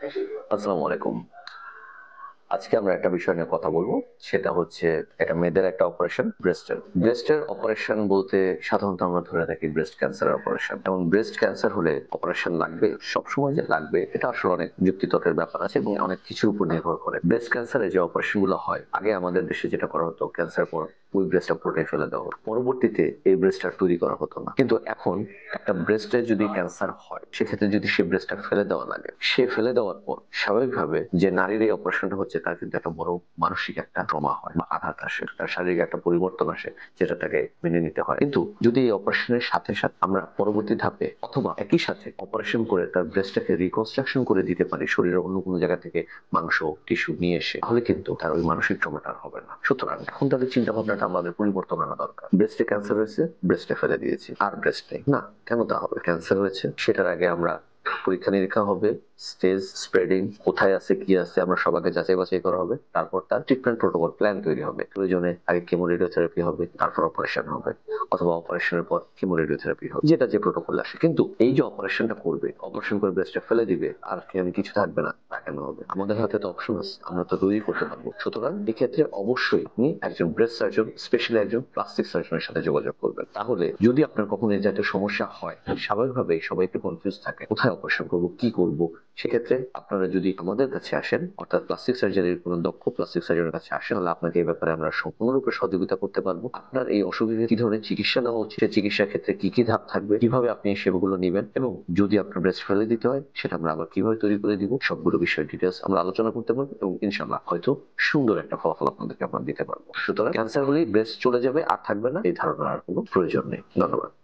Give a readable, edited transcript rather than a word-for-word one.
আসসালামু আলাইকুম। আজকে আমরা একটা বিষয় নিয়ে কথা বলবো। সেটা হচ্ছে এটা মেয়েদের একটা অপারেশন ব্রেস্টের। ব্রেস্টের অপারেশন বলতে সাধারণত আমরা ধরে থাকি ব্রেস্ট ক্যান্সারের অপারেশন। এবং ব্রেস্ট ক্যান্সার হলে অপারেশন লাগবে, সবসময় যে লাগবে এটা আসলে অনেক যুক্তিতর্কের ব্যাপার আছে এবং অনেক কিছুর উপর নির্ভর করে। ব্রেস্ট ক্যান্সারে যে অপারেশন গুলো হয়, আগে আমাদের দেশে যেটা করা হতো, ক্যান্সার পর ওই ব্রেস্টটা পুরোটাই ফেলে দেওয়া হতো। পরবর্তীতে এই ব্রেস্টটা তৈরি করা হতো না। কিন্তু এখন একটা ব্রেস্টে যদি ক্যান্সার হয়, সেক্ষেত্রে যদি সে ব্রেস্টটা ফেলে দেওয়া লাগে, সে ফেলে দেওয়ার পর স্বাভাবিকভাবে যে নারীর এই অপারেশনটা হচ্ছে তার কিন্তু একটা বড় মানসিক একটা ট্রমা হয় বা আঘাত আসে, তার শারীরিক একটা পরিবর্তন আসে, যেটা তাকে মেনে নিতে হয়। কিন্তু যদি এই অপারেশনের সাথে সাথে আমরা পরবর্তী ধাপে অথবা একই সাথে অপারেশন করে তার ব্রেস্টটাকে রিকনস্ট্রাকশন করে দিতে পারি শরীরের অন্য কোনো জায়গা থেকে মাংস টিস্যু নিয়ে এসে, তাহলে কিন্তু তার ওই মানসিক ট্রমাটা আর হবে না। সুতরাং এখন তাদের চিন্তা ভাবনাটা আমাদের পরিবর্তন আনা দরকার। ব্রেস্টে ক্যান্সার হয়েছে, ব্রেস্টে ফেলে দিয়েছি, আর ব্রেস্ট নেই না, কেন তা হবে? ক্যান্সার হয়েছে, সেটার আগে আমরা পরীক্ষা নিরীক্ষা হবে, স্টেজ স্প্রেডিং কোথায় আছে কি আছে আমরা সবাইকে যাচাই বাছাই করা হবে। তারপর তার ট্রিটমেন্ট প্রোটোকল প্ল্যান তৈরি হবে। প্রয়োজনে আগে কেমো রেডিওথেরাপি হবে, তারপর অপারেশন হবে, অথবা অপারেশনের পর কেমো রেডিওথেরাপি হবে, যেটা যে প্রোটোকল আসে। কিন্তু এই যে অপারেশনটা করবে, অপারেশন করে ব্রেস্টটা ফেলে দিবে আর কিছু থাকবে না, তা কেন হবে? আমাদের হাতে তো অপশন আছে, আমরা তো তৈরি করতে পারবো। সুতরাং এক্ষেত্রে অবশ্যই আপনি একজন ব্রেস্ট সার্জন, স্পেশালি একজন প্লাস্টিক সার্জনের সাথে যোগাযোগ করবেন। তাহলে যদি আপনার কখনো এই জাতীয় সমস্যা হয়, স্বাভাবিকভাবেই সবাই একটু কনফিউজ থাকে, কোথায় অপারেশন করবো, কি করব। সেক্ষেত্রে আপনারা যদি আমাদের কাছে আসেন, অর্থাৎ প্লাস্টিক সার্জারির কোনো দক্ষ প্লাস্টিক সার্জনের কাছে আসেন, তাহলে আপনাকে এই ব্যাপারে আমরা সম্পূর্ণরূপে সহযোগিতা করতে পারবো। আপনার এই অসুবিধা কি ধরনের চিকিৎসা নেওয়া উচিত, চিকিৎসার ক্ষেত্রে কি কি ধাপ থাকবে, কিভাবে আপনি এই সেবাগুলো নেবেন, এবং যদি আপনার ব্রেস্ট ফেলে দিতে হয় সেটা আমরা আবার কিভাবে তৈরি করে দিব, সবগুলো বিষয় ডিটেলস আমরা আলোচনা করতে পারবো এবং ইনশাল্লাহ হয়তো সুন্দর একটা ফলাফল আপনাদেরকে আমরা দিতে পারবো। সুতরাং ক্যান্সার হলেই ব্রেস্ট চলে যাবে আর থাকবে না, এই ধারণার আর কোনো প্রয়োজন নেই। ধন্যবাদ।